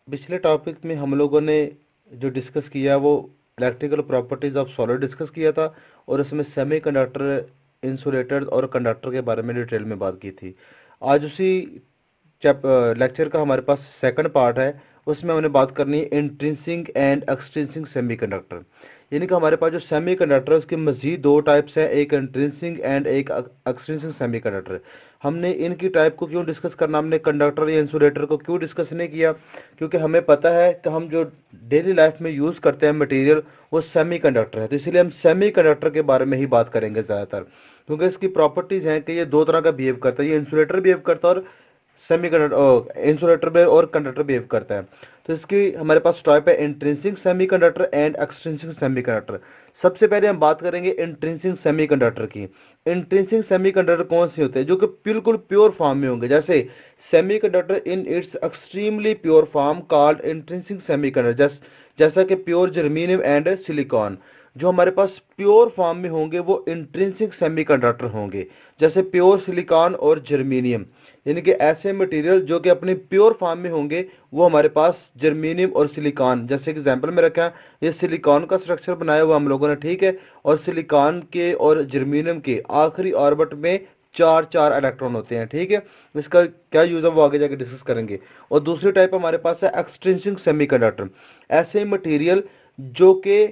पिछले टॉपिक में हम लोगों ने जो डिस्कस किया वो electrical properties of solid discuss किया था और उसमें सेमीकंडक्टर, इंसुलेटर और कंडक्टर के बारे में डिटेल में बात की थी। आज उसी लेक्चर का हमारे पास सेकंड पार्ट है। उसमें हमने बात करनी है इंट्रिंसिक एंड एक्सट्रिंसिक सेमीकंडक्टर। यानी कि हमारे पास जो सेमीकंडक्टर है उसके मजीद दो टाइप्स है, एक इंट्रिंसिक एंड एक एक्सट्रिंसिक सेमीकंडक्टर। हमने इनकी टाइप को क्यों डिस्कस करना, हमने कंडक्टर या इंसुलेटर को क्यों डिस्कस नहीं किया, क्योंकि हमें पता है कि हम जो डेली लाइफ में यूज़ करते हैं मटेरियल वो सेमीकंडक्टर है, तो इसलिए हम सेमीकंडक्टर के बारे में ही बात करेंगे ज़्यादातर। क्योंकि इसकी प्रॉपर्टीज़ हैं कि ये दो तरह का बिहेव करता है, ये इंसुलेटर बिहेव करता है और सेमीकंडक्टर इंसुलेटर में और कंडक्टर बिहेव करता है। तो इसकी हमारे पास टाइप है intrinsic semiconductor and extrinsic semiconductor. सबसे पहले हम बात करेंगे इंट्रिंसिक सेमीकंडक्टर की। इंट्रिंसिक सेमीकंडक्टर कौन से होते हैं? जो कि बिल्कुल प्योर फॉर्म में होंगे, जैसे semiconductor in its extremely pure form called intrinsic semiconductor, जैसा कि प्योर जर्मेनियम एंड सिलिकॉन। जो हमारे पास प्योर फॉर्म में होंगे वो इंट्रिंसिक सेमीकंडक्टर होंगे, जैसे प्योर सिलिकॉन और जर्मेनियम। यानी कि ऐसे मटेरियल जो कि अपने प्योर फॉर्म में होंगे वो हमारे पास जर्मेनियम और सिलिकॉन, जैसे एग्जांपल में रखा है ये सिलिकॉन का स्ट्रक्चर बनाया हुआ हम लोगों ने, ठीक है। और सिलिकॉन के और जर्मेनियम के आखिरी ऑर्बिट में चार चार इलेक्ट्रॉन होते हैं, ठीक है। इसका क्या यूज है वो आगे जाके डिस्कस करेंगे। और दूसरी टाइप हमारे पास है एक्सट्रिंसिक सेमीकंडक्टर। ऐसे मटेरियल जो कि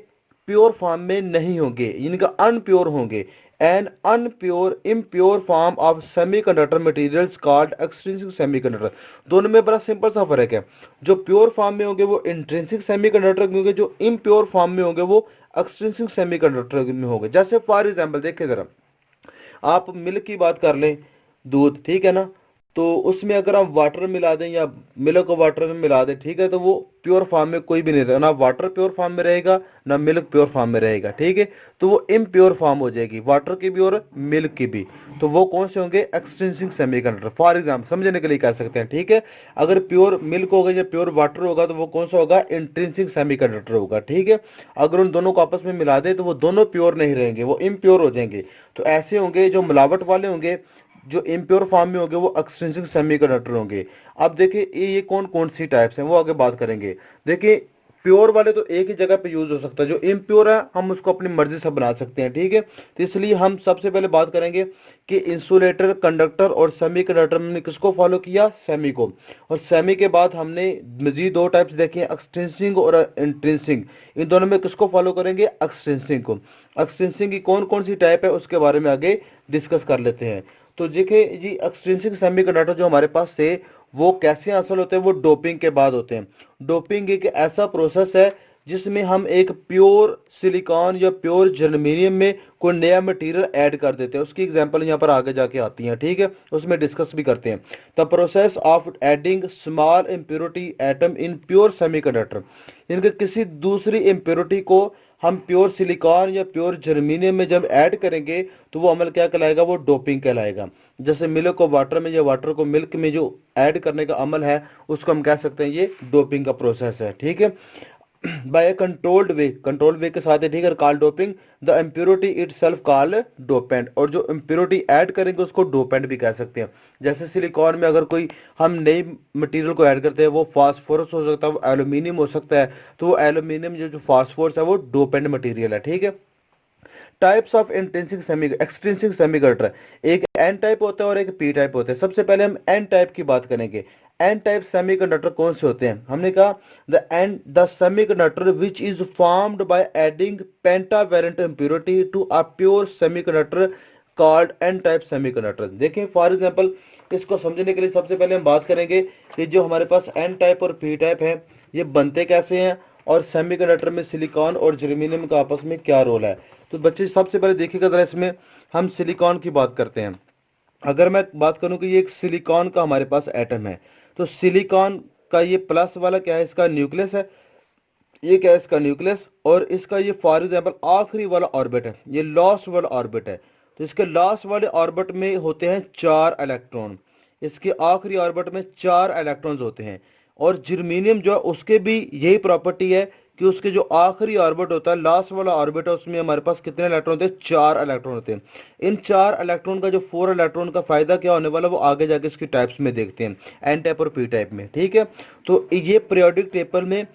प्योर फॉर्म में नहीं होंगे, इनका अनप्योर होंगे। An unpure impure form of semiconductor materials called extrinsic semiconductor. दोनों में बड़ा सिंपल सा फर्क है। जो प्योर फॉर्म में होंगे वो इंट्रिंसिक सेमीकंडक्टर होंगे, जो इम्प्योर फॉर्म में होंगे वो एक्सट्रिंसिक सेमीकंडक्टर में होंगे। जैसे फॉर एग्जाम्पल देखिए जरा, आप मिल्क की बात कर लें, दूध, ठीक है ना। तो उसमें अगर हम वाटर मिला दें या मिल्क को वाटर में मिला दें, ठीक है, तो वो प्योर फॉर्म में कोई भी नहीं रहेगा, ना वाटर प्योर फॉर्म में रहेगा ना मिल्क प्योर फॉर्म में रहेगा, ठीक है। तो वो इम्प्योर फॉर्म हो जाएगी, वाटर की भी और मिल्क की भी। तो वो कौन से होंगे? Extrinsic semiconductor. फॉर एग्जाम्पल समझने के लिए कह सकते हैं, ठीक है। अगर प्योर मिल्क होगा या प्योर वाटर होगा तो वो कौन सा होगा? इंट्रिंसिक सेमीकंडक्टर होगा, ठीक है। अगर उन दोनों को आपस में मिला दे तो वो दोनों प्योर नहीं रहेंगे, वो इम्प्योर हो जाएंगे। तो ऐसे होंगे जो मिलावट वाले होंगे, जो इम्प्योर फॉर्म में होंगे वो एक्सट्रिंसिक सेमीकंडक्टर होंगे। अब देखिए ये कौन कौन सी टाइप्स हैं वो आगे बात करेंगे। देखिए प्योर वाले तो एक ही जगह पे यूज हो सकता है, जो इम्प्योर है हम उसको अपनी मर्जी से बना सकते हैं, ठीक है। तो इसलिए हम सबसे पहले बात करेंगे कि इंसुलेटर, कंडक्टर और सेमीकंडक्टर में किसको फॉलो किया? सेमी को। और सेमी के बाद हमने मजीद दो टाइप्स देखे हैं, एक्सट्रिंसिक और इंट्रिंसिक। इन दोनों में किसको फॉलो करेंगे? एक्सट्रिंसिक को। एक्सट्रिंसिक की कौन कौन सी टाइप है उसके बारे में आगे डिस्कस कर लेते हैं। तो देखिए जी, एक्सट्रिंसिक सेमीकंडक्टर जो हमारे पास से वो कैसे हासिल होते हैं? वो डोपिंग के बाद होते हैं। डोपिंग एक ऐसा प्रोसेस है जिसमें हम एक प्योर सिलिकॉन या प्योर जर्मेनियम में कोई नया मटेरियल ऐड कर देते हैं। उसकी एग्जांपल यहाँ पर आगे जाके आती हैं, ठीक है, उसमें डिस्कस भी करते हैं। The process of adding small impurity atom in pure semiconductor, यानी कि किसी दूसरी इम्प्योरिटी को हम प्योर सिलिकॉन या प्योर जर्मेनियम में जब ऐड करेंगे तो वो अमल क्या कहलाएगा? वो डोपिंग कहलाएगा। जैसे मिल्क को वाटर में या वाटर को मिल्क में जो ऐड करने का अमल है उसको हम कह सकते हैं ये डोपिंग का प्रोसेस है, ठीक है। बाय कंट्रोल्ड वे के साथ है, ठीक है, call doping. The impurity it self call dopant, और जो इम्प्योरिटी ऐड करेंगे उसको डोपेंट भी कह सकते हैं। जैसे सिलिकॉन में अगर कोई हम नई मटेरियल को ऐड करते हैं, वो फास्फोरस हो सकता है, वो एल्यूमिनियम हो सकता है, तो वो एल्यूमिनियम जो फास्फोरस है वो डोपेंट मटेरियल है, ठीक है। टाइप्स ऑफ एक्सट्रिंसिक सेमीकंडक्टर, एक एन टाइप होता है और एक पी टाइप होता है। सबसे पहले हम एन टाइप की बात करेंगे। एन टाइप सेमीकंडक्टर कौन से होते हैं? हमने कहा the semiconductor which is formed by adding pentavalent impurity to a pure semiconductor called N type semiconductor. देखें फॉर एग्जांपल, इसको समझने के लिए सबसे पहले हम बात करेंगे कि जो हमारे पास एन टाइप और पी टाइप है ये बनते कैसे हैं, और सेमीकंडक्टर में सिलिकॉन और जर्मेनियम का आपस में क्या रोल है। तो बच्चे सबसे पहले देखिएगा जरा, इसमें हम सिलिकॉन की बात करते हैं। अगर मैं बात करूं कि ये एक सिलिकॉन का हमारे पास एटम है, तो सिलिकॉन का ये प्लस वाला क्या है? इसका न्यूक्लियस है। ये क्या है? इसका न्यूक्लियस। और इसका ये फॉर एग्जाम्पल आखिरी वाला ऑर्बिट है, ये लास्ट वाला ऑर्बिट है। तो इसके लास्ट वाले ऑर्बिट में होते हैं 4 इलेक्ट्रॉन, इसके आखिरी ऑर्बिट में 4 इलेक्ट्रॉन्स होते हैं। और जर्मेनियम जो है उसके भी यही प्रॉपर्टी है कि उसके जो आखिरी ऑर्बिट होता है, लास्ट वाला ऑर्बिट है, उसमें हमारे पास कितने इलेक्ट्रॉन होते हैं? 4 इलेक्ट्रॉन होते हैं। इन 4 इलेक्ट्रॉन का जो 4 इलेक्ट्रॉन का फायदा क्या होने वाला, वो आगे जाके इसकी टाइप्स में देखते हैं, एन टाइप और पी टाइप में। ठीक है, तो ये पीरियोडिक टेबल में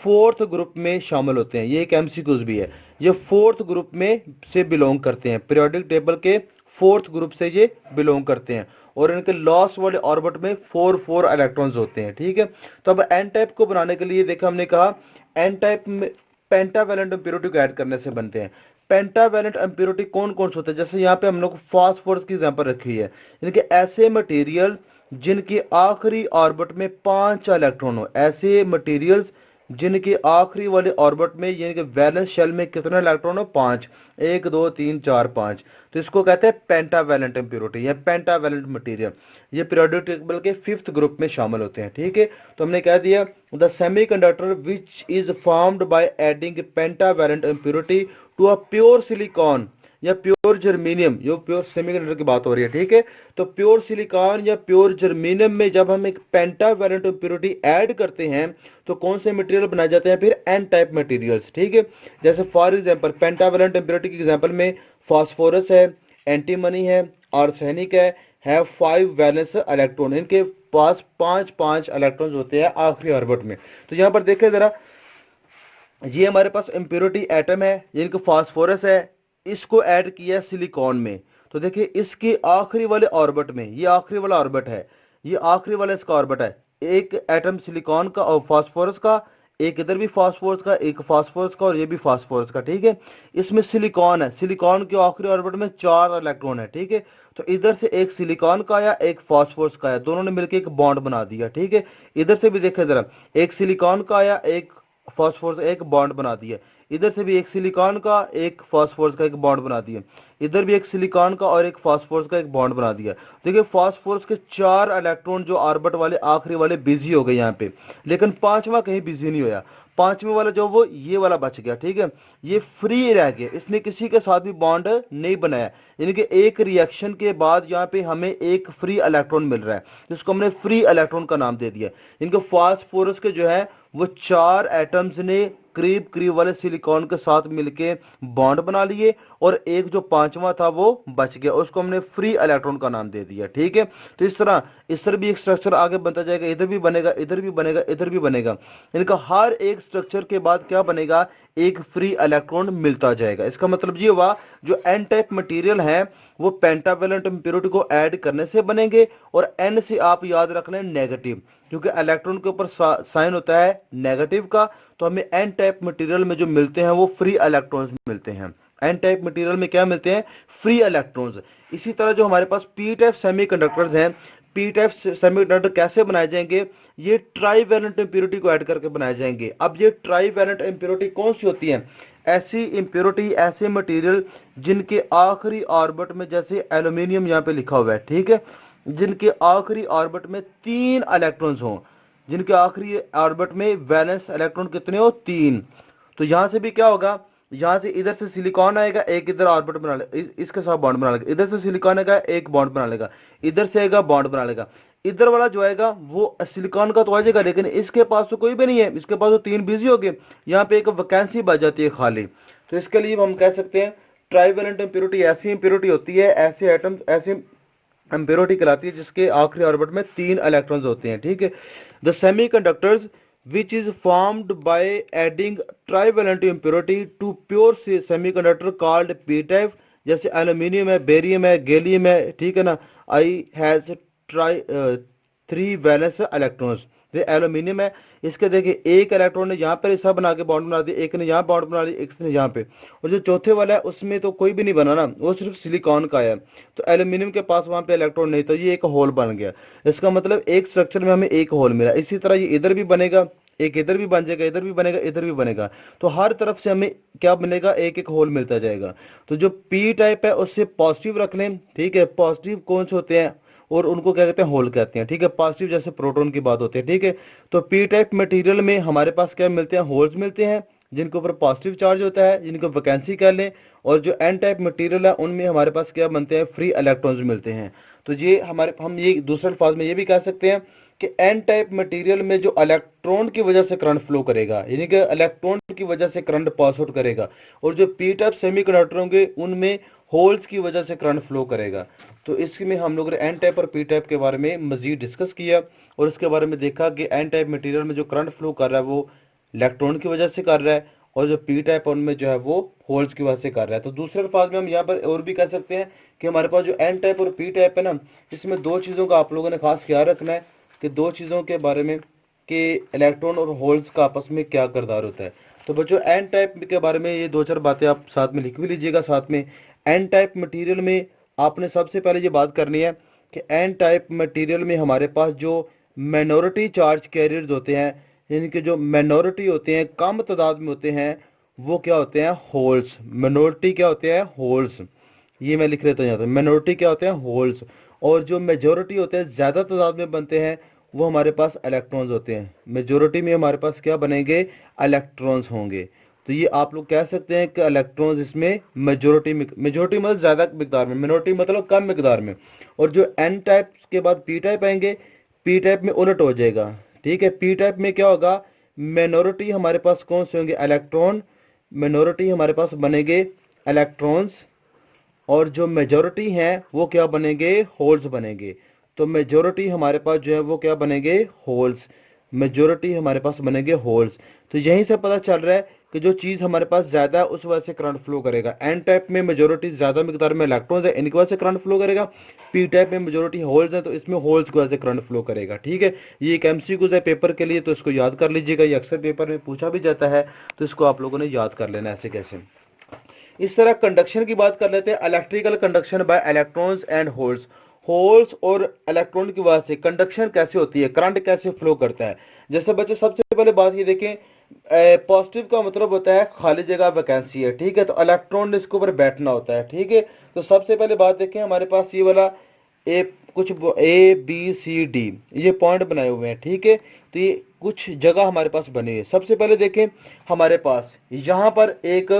फोर्थ ग्रुप में शामिल होते हैं। ये एक एमसीक्यूज भी है, ये फोर्थ ग्रुप में से बिलोंग करते हैं, पीरियोडिक टेबल के फोर्थ ग्रुप से ये बिलोंग करते हैं, और इनके लास्ट वाले ऑर्बिट में 4 इलेक्ट्रॉन्स होते हैं। ठीक है, तो अब एन टाइप को बनाने के लिए देखा हमने कहा एन टाइप में पेंटावैलेंट इम्प्योरिटी को ऐड करने से बनते हैं। पेंटावैलेंट इम्प्योरिटी कौन कौन से होते हैं? जैसे यहाँ पे हम लोग फास्फोरस की एग्जांपल रखी है, यानी कि ऐसे मटेरियल जिनके आखिरी ऑर्बिट में 5 इलेक्ट्रॉन हो, ऐसे मटेरियल्स जिनके आखिरी वाले ऑर्बिट में यानी कि वैलेंस शेल में कितने इलेक्ट्रॉन हो? 5, 1 2 3 4 5। तो इसको कहते हैं पेंटावैलेंट इम्प्योरिटी या पेंटावैलेंट मटेरियल। ये पीरियोडिक टेबल के 5th ग्रुप में शामिल होते हैं। ठीक है, तो हमने कह दिया the semiconductor which is formed by adding pentavalent impurity to a pure silicon या प्योर जर्मेनियम, जो प्योर सेमीकंडक्टर की बात हो रही है। ठीक है, तो प्योर सिलिकॉन या प्योर जर्मेनियम में जब हम एक पेंटावैलेंट इम्प्योरिटी ऐड करते हैं तो कौन से मटेरियल बनाए जाते हैं? फिर एन टाइप मटेरियल्स। ठीक है, जैसे फॉर एग्जांपल पेंटावैलेंट इम्प्योरिटी के एग्जांपल में फास्फोरस है, एंटीमनी है, आर्सेनिक है 5 वैलेंस इलेक्ट्रॉन, इनके पास 5 इलेक्ट्रॉन होते हैं आखिरी ऑर्बिट में। तो यहाँ पर देखें जरा, ये हमारे पास इम्प्योरिटी एटम है, जिनका फास्फोरस है, इसको ऐड किया सिलिकॉन में। तो देखिए इसके आखिरी वाले ऑर्बिट में, ये आखिरी वाला ऑर्बिट है, ये आखिरी वाला इसका ऑर्बिट है, एक एटम सिलिकॉन का और फास्फोरस का, एक इधर भी फास्फोरस का, एक फास्फोरस का और ये भी फास्फोरस का। ठीक है, इसमें सिलिकॉन है, सिलिकॉन के आखिरी ऑर्बिट में 4 इलेक्ट्रॉन है। ठीक है, तो इधर से एक सिलिकॉन का आया, एक फास्फोरस का आया, दोनों ने मिलकर एक बॉन्ड बना दिया। ठीक है, इधर से भी देखे जरा, एक सिलिकॉन का आया, एक फास्फोरस, एक बॉन्ड बना दिया, इधर से भी एक सिलिकॉन का, एक फास्फोरस का एक बॉन्ड बना दिया, इधर भी एक सिलिकॉन का और एक फास्फोरस का एक बॉन्ड बना दिया। देखिए फास्फोरस के 4 इलेक्ट्रॉन जो ऑर्बिट वाले आखिरी वाले बिजी हो गए यहाँ पे, लेकिन पांचवा कहीं बिजी नहीं होया, पांचवें वाला जो वो ये वाला बच गया। ठीक है, ये फ्री रह गया, इसने किसी के साथ भी बॉन्ड नहीं बनाया, यानी कि एक रिएक्शन के बाद यहाँ पे हमें एक फ्री इलेक्ट्रॉन मिल रहा है, जिसको हमने फ्री इलेक्ट्रॉन का नाम दे दिया। इनके फास्फोरस के जो है वो 4 एटम्स ने करीब करीब वाले सिलिकॉन के साथ मिलके बॉन्ड बना लिए, और एक जो पांचवा था वो बच गया, उसको हमने फ्री इलेक्ट्रॉन का नाम दे दिया। ठीक है, तो इस तरह भी एक स्ट्रक्चर आगे बनता जाएगा, इधर भी बनेगा, इधर भी बनेगा, इधर भी बनेगा। इनका हर एक स्ट्रक्चर के बाद क्या बनेगा? एक फ्री इलेक्ट्रॉन मिलता जाएगा। इसका मतलब ये हुआ जो एन टाइप मटेरियल है वो पेंटावैलेंट इम्प्योरिटी को ऐड करने से बनेंगे, और एन से आप याद रखना नेगेटिव, क्योंकि इलेक्ट्रॉन के ऊपर साइन होता है नेगेटिव का। तो हमें एन टाइप मटेरियल में जो मिलते हैं वो फ्री इलेक्ट्रॉन्स मिलते हैं। एन टाइप मटेरियल में क्या मिलते हैं? Free electrons. इसी तरह जो हमारे पास पी टाइप सेमीकंडक्टर्स हैं, पी टाइप सेमीकंडक्टर कैसे बनाए जाएंगे? ये ट्राईवैलेंट इम्प्योरिटी को ऐड करके बनाए जाएंगे। अब ये ट्राईवैलेंट इम्प्योरिटी कौन सी होती है? ऐसी इम्प्योरिटी, ऐसे मटेरियल जिनके आखिरी ऑर्बिट में, जैसे एल्यूमिनियम यहाँ पे लिखा हुआ है, ठीक है, जिनके आखिरी ऑर्बिट में 3 इलेक्ट्रॉन्स हों, जिनके आखिरी ऑर्बिट में वैलेंस इलेक्ट्रॉन कितने हो? 3। तो यहां से भी क्या होगा? यहां से इधर से सिलिकॉन आएगा, एक इधर ऑर्बिट बना लेगा, इसके साथ बॉन्ड बना लेगा, इधर से सिलिकॉन आएगा, एक बॉन्ड बना लेगा, इधर से आएगा बॉन्ड बना लेगा, इधर वाला जो आएगा वो सिलिकॉन का तो आ जाएगा, लेकिन इसके पास तो कोई भी नहीं है, इसके पास तो 3 बिजी हो गए, यहाँ पे एक वैकेंसी बच जाती है खाली। तो इसके लिए हम कह सकते हैं ट्राईवैलेंट इम्प्योरिटी ऐसी इम्प्योरिटी होती है, ऐसे एटम्स, ऐसे इम्प्योरिटी कहलाती है जिसके आखिरी ऑर्बिट में 3 इलेक्ट्रॉन्स होते हैं। ठीक है, the semiconductors which is formed by adding trivalent impurity to pure semiconductor called p type, जैसे एल्यूमिनियम है, बेरियम है, गैलियम है, ठीक है ना, I has try 3 valence electrons. ये एल्यूमिनियम है, इसके देखिए एक इलेक्ट्रॉन ने यहाँ पर हिस्सा बना के बॉन्ड बना दिया, एक ने यहाँ बॉन्ड बना लिया, एक ने यहाँ पे, और जो चौथे वाला है उसमें तो कोई भी नहीं बना ना, वो सिर्फ सिलिकॉन का है। तो एल्यूमिनियम के पास वहां पे इलेक्ट्रॉन नहीं, तो ये एक होल बन गया। इसका मतलब एक स्ट्रक्चर में हमें एक होल मिला। इसी तरह ये इधर भी बनेगा, एक इधर भी बन जाएगा, इधर भी बनेगा, इधर भी बनेगा, तो हर तरफ से हमें क्या बनेगा? एक एक होल मिलता जाएगा। तो जो पी टाइप है उससे पॉजिटिव रख लें, ठीक है, पॉजिटिव कौन से होते हैं और उनको क्या कहते हैं? होल कहते हैं। ठीक है, पॉजिटिव जैसे प्रोटॉन की बात होती है। ठीक है, तो पी टाइप मटेरियल में हमारे पास क्या मिलते हैं? होल्स मिलते हैं, जिनके ऊपर पॉजिटिव चार्ज होता है, जिनको वैकेंसी कह लें। और जो एन टाइप मटेरियल है उनमें हमारे पास क्या बनते हैं? फ्री इलेक्ट्रॉन्स मिलते हैं। तो ये हमारे, हम ये दूसरे अल्फाज में ये भी कह सकते हैं कि एन टाइप मटेरियल में जो इलेक्ट्रॉन की वजह से करंट फ्लो करेगा, यानी कि इलेक्ट्रॉन की वजह से करंट पास आउट करेगा, और जो पी टाइप सेमीकंडक्टर होंगे उनमें होल्स की वजह से करंट फ्लो करेगा। तो इसमें हम लोग ने एन टाइप और पी टाइप के बारे में मजीद डिस्कस किया और इसके बारे में देखा कि एन टाइप मटेरियल में जो करंट फ्लो कर रहा है वो इलेक्ट्रॉन की वजह से कर रहा है, और जो पी टाइप उनमें जो है वो होल्स की वजह से कर रहा है। तो दूसरे अल्फाज में हम यहाँ पर और भी कह सकते हैं कि हमारे पास जो एन टाइप और पी टाइप है ना, इसमें दो चीज़ों का आप लोगों ने खास ख्याल रखना है कि दो चीज़ों के बारे में कि इलेक्ट्रॉन और होल्स का आपस में क्या किरदार होता है। तो बच्चों एन टाइप के बारे में ये दो चार बातें आप साथ में लिख भी लीजिएगा। साथ में एन टाइप मटेरियल में आपने सबसे पहले ये बात करनी है कि एन टाइप मटेरियल में हमारे पास जो माइनॉरिटी चार्ज कैरियर्स होते हैं, यानी कि जो माइनॉरिटी होते हैं, कम तादाद में होते हैं, वो क्या होते हैं? होल्स। माइनॉरिटी क्या होते हैं? होल्स। ये मैं लिख लेता हूँ, माइनॉरिटी क्या होते हैं? होल्स। और जो मेजोरिटी होते हैं, ज़्यादा तादाद में बनते हैं, वो हमारे पास इलेक्ट्रॉन्स होते हैं। मेजोरिटी में हमारे पास क्या बनेंगे? इलेक्ट्रॉन्स होंगे। तो ये आप लोग कह सकते हैं कि इलेक्ट्रॉन्स इसमें मेजोरिटी मतलब ज़्यादा मिकदार में, मिनोरिटी मतलब कम मिकदार में। और जो एन टाइप के बाद पी टाइप आएंगे, पी टाइप में उलट हो जाएगा। ठीक है, पी टाइप में क्या होगा? मिनोरिटी हमारे पास कौन से होंगे? इलेक्ट्रॉन। मिनोरिटी हमारे पास बनेंगे इलेक्ट्रॉन्स, और जो मेजोरिटी हैं वो क्या बनेंगे? होल्स बनेंगे। तो मेजोरिटी हमारे पास जो है वो क्या बनेंगे? होल्स। मेजोरिटी हमारे पास बनेंगे होल्स। तो यहीं से पता चल रहा है कि जो चीज़ हमारे पास ज़्यादा है उस वजह से करंट फ्लो करेगा। एन टाइप में मेजोरिटी ज़्यादा मिकदार में इलेक्ट्रॉन्स है, इनकी वजह से करंट फ्लो करेगा। पी टाइप में मेजोरिटी होल्स है, तो इसमें होल्स की वजह से करंट फ्लो करेगा। ठीक है, ये एक एमसीक्यूज है पेपर के लिए, तो इसको याद कर लीजिएगा। ये अक्सर पेपर में पूछा भी जाता है, तो इसको आप लोगों ने याद कर लेना ऐसे कैसे। इस तरह कंडक्शन की बात कर लेते हैं। Electrical conduction bye electrons and holes. Holes और इलेक्ट्रॉन की वजह से कंडक्शन कैसे होती है, करंट कैसे फ्लो करता है। जैसे बच्चे सबसे पहले बात ये देखें, पॉजिटिव का मतलब होता है खाली जगह, वैकेंसी है। ठीक है, तो इलेक्ट्रॉन ने इसके ऊपर बैठना होता है। ठीक है, तो सबसे पहले बात देखें, हमारे पास ये वाला ए कुछ ए बी सी डी ये पॉइंट बनाए हुए हैं। ठीक है, तो ये कुछ जगह हमारे पास बनी है। सबसे पहले देखें, हमारे पास यहाँ पर एक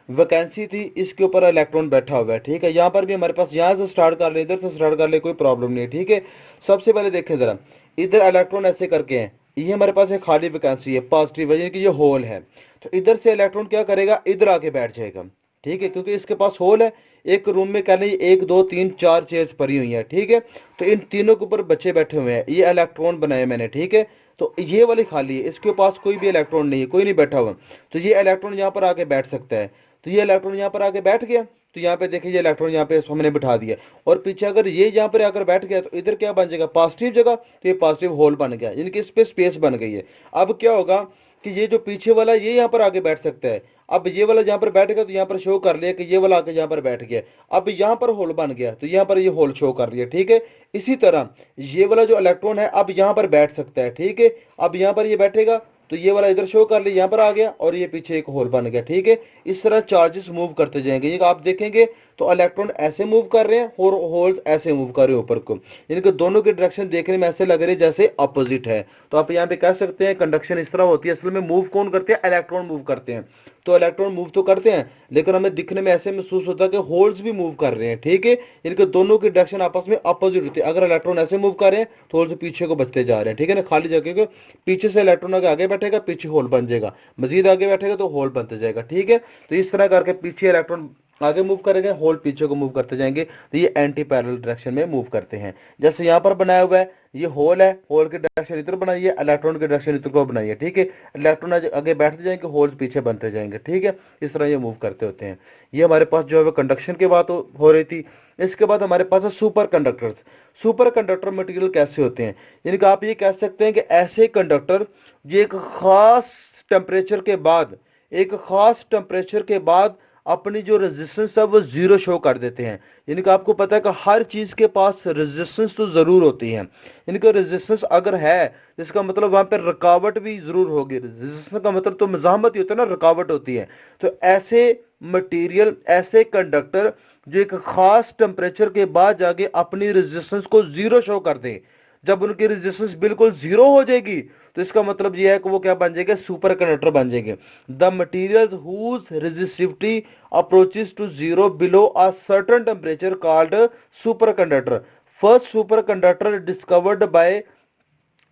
वैकेंसी थी, इसके ऊपर इलेक्ट्रॉन बैठा हुआ है। ठीक है, यहाँ पर भी हमारे पास, यहाँ से स्टार्ट कर ले, इधर से स्टार्ट कर ले, कोई प्रॉब्लम नहीं है। ठीक है, सबसे पहले देखें जरा, इधर इलेक्ट्रॉन ऐसे करके हैं, ये हमारे पास एक खाली वैकेंसी है, पॉजिटिव है, यानी कि ये होल है। तो इधर से इलेक्ट्रॉन क्या करेगा? इधर आके बैठ जाएगा। ठीक है, क्योंकि इसके पास होल है। एक रूम में कह लें 1 2 3 4 चेयर्स पड़ी हुई है। ठीक है, तो इन तीनों के ऊपर बच्चे बैठे हुए हैं, ये इलेक्ट्रॉन बनाए मैंने। ठीक है, तो ये वाली खाली है, इसके पास कोई भी इलेक्ट्रॉन नहीं है, कोई नहीं बैठा हुआ, तो ये इलेक्ट्रॉन यहाँ पर आके बैठ सकता है। तो ये इलेक्ट्रॉन यहाँ पर आके बैठ गया, तो यहाँ पे देखिए ये इलेक्ट्रॉन यहाँ पे हमने बिठा दिया, और पीछे अगर ये यहाँ पर आकर बैठ गया तो इधर क्या बन जाएगा? पॉजिटिव जगह, तो ये पॉजिटिव होल बन गया, यानी कि इस पे स्पेस बन गई है। अब क्या होगा कि ये जो पीछे वाला ये यहाँ पर आके बैठ सकता है। अब ये वाला यहाँ पर बैठ गया, तो यहाँ पर शो कर लिया कि ये वाला आके यहाँ पर बैठ गया। अब यहाँ पर होल बन गया, तो यहाँ पर ये होल शो कर लिया। ठीक है, इसी तरह ये वाला जो इलेक्ट्रॉन है अब यहाँ पर बैठ सकता है। ठीक है, अब यहाँ पर ये बैठेगा, तो ये वाला इधर शो कर लिया, यहाँ पर आ गया, और ये पीछे एक होल बन गया। ठीक है, इस तरह चार्जेस मूव करते जाएंगे। ये आप देखेंगे तो इलेक्ट्रॉन ऐसे मूव कर रहे हैं और होल्स ऐसे मूव कर रहे हैं ऊपर को, यानी कि दोनों की डायरेक्शन देखने में ऐसे लग रही है जैसे अपोजिट है। तो आप यहाँ पे कह सकते हैं कंडक्शन इस तरह होती है। असल में मूव कौन करते हैं? इलेक्ट्रॉन मूव करते हैं। तो इलेक्ट्रॉन मूव तो करते हैं, लेकिन हमें दिखने में ऐसे महसूस होता है कि होल्स भी मूव कर रहे हैं। ठीक है, इनके दोनों की डायरेक्शन आपस में अपोजिट होती है। अगर इलेक्ट्रॉन ऐसे मूव कर रहे हैं तो होल्स पीछे को बचते जा रहे हैं। ठीक है ना, खाली जगह को पीछे से इलेक्ट्रॉन आगे बैठेगा, पीछे होल बन जाएगा, मजीद आगे बैठेगा तो होल बनते जाएगा। ठीक है, तो इस तरह करके पीछे इलेक्ट्रॉन आगे मूव करेंगे, होल पीछे को मूव करते जाएंगे, तो ये एंटी पैरेलल डायरेक्शन में मूव करते हैं। जैसे यहाँ पर बनाया हुआ है, ये होल है, होल की डायरेक्शन इधर बनाई है, इलेक्ट्रॉन की डायरेक्शन इधर को बनाई है। ठीक है, इलेक्ट्रॉन आगे बैठते जाएंगे, होल्स पीछे बनते जाएंगे। ठीक है, इस तरह ये मूव करते होते हैं। ये हमारे पास जो है कंडक्शन की बात हो रही थी। इसके बाद हमारे पास है super conductors. Super conductor material कैसे होते हैं? यानी कि आप ये कह सकते हैं कि ऐसे कंडक्टर जो एक खास टेम्परेचर के बाद, एक खास टेम्परेचर के बाद अपनी जो रेजिस्टेंस है वो जीरो शो कर देते हैं। यानी कि आपको पता है कि हर चीज के पास रेजिस्टेंस तो जरूर होती है, यानी कि रेजिस्टेंस अगर है इसका मतलब वहां पर रुकावट भी जरूर होगी। रेजिस्टेंस का मतलब तो मज़ाहमत ही होता है ना, रुकावट होती है। तो ऐसे मटेरियल, ऐसे कंडक्टर जो एक खास टेम्परेचर के बाद जाके अपनी रेजिस्टेंस को जीरो शो कर दे, जब उनकी रेजिस्टेंस बिल्कुल जीरो हो जाएगी तो इसका मतलब यह है कि वो क्या बन जाएंगे? सुपर कंडक्टर बन जाएंगे। The materials whose resistivity approaches to zero below a certain temperature called superconductor. First superconductor discovered by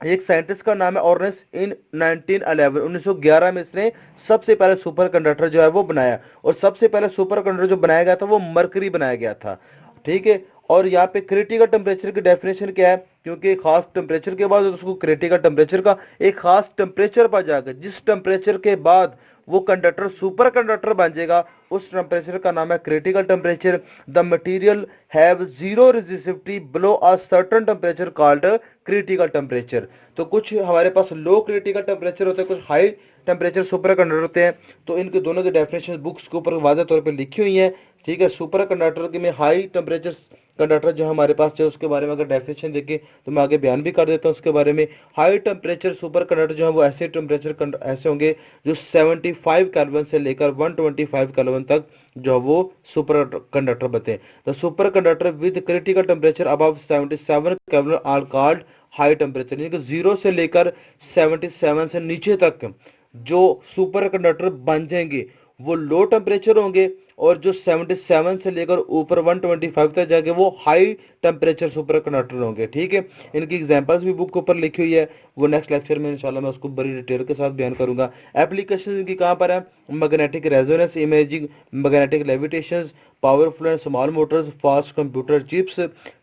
एक साइंटिस्ट का नाम है ऑर्नेस्ट इन 1911 में इसने सबसे पहले सुपर कंडक्टर जो है वो बनाया, और सबसे पहले सुपर कंडक्टर जो बनाया गया था वो मरकरी बनाया गया था। ठीक है। और यहाँ पे क्रिटिकल टेम्परेचर की डेफिनेशन क्या है, क्योंकि एक खास टेम्परेचर के बाद उसको क्रिटिकल टेम्परेचर का एक खास टेम्परेचर पर जाकर जिस टेम्परेचर के बाद वो कंडक्टर सुपर कंडक्टर बन जाएगा उस टेम्परेचर का नाम है critical temperature. The material have zero resistivity below a certain temperature called critical temperature. तो कुछ हमारे पास लो क्रिटिकल टेम्परेचर होते हैं, कुछ हाई टेम्परेचर सुपर कंडक्टर होते हैं। तो इनके दोनों की डेफिनेशन बुक्स के ऊपर वाज़ेह तौर पे लिखी हुई है। ठीक है। सुपर कंडक्टर के में हाई टेम्परेचर कंडक्टर जो हमारे पास है उसके बारे में अगर डेफिनेशन देखें तो मैं आगे बयान भी कर देता हूँ उसके बारे में। हाई टेम्परेचर सुपर कंडक्टर जो है वो ऐसे टेम्परेचर ऐसे होंगे जो 75 केल्विन से लेकर 125 केल्विन तक जो वो सुपर कंडक्टर बनते हैं। The superconductor with critical temperature above 77 kelvin are called high temperature, यानी कि 0 से लेकर 77 से नीचे तक जो सुपर कंडक्टर बन जाएंगे वो लो टेम्परेचर होंगे, और जो 77 से लेकर ऊपर 125 तक जाके वो हाई टेम्परेचर सुपर कंडक्टर होंगे। ठीक है। इनकी एग्जांपल्स भी बुक के ऊपर लिखी हुई है, वो नेक्स्ट लेक्चर में इंशाल्लाह मैं उसको बड़ी डिटेल के साथ बयान करूंगा। एप्लीकेशन इनकी कहाँ पर है, magnetic resonance imaging, magnetic levitation, powerful and small Motors, fast computer chips.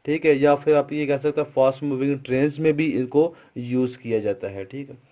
ठीक है। या फिर आप ये कह सकते हैं फास्ट मूविंग ट्रेन में भी इनको यूज किया जाता है। ठीक है।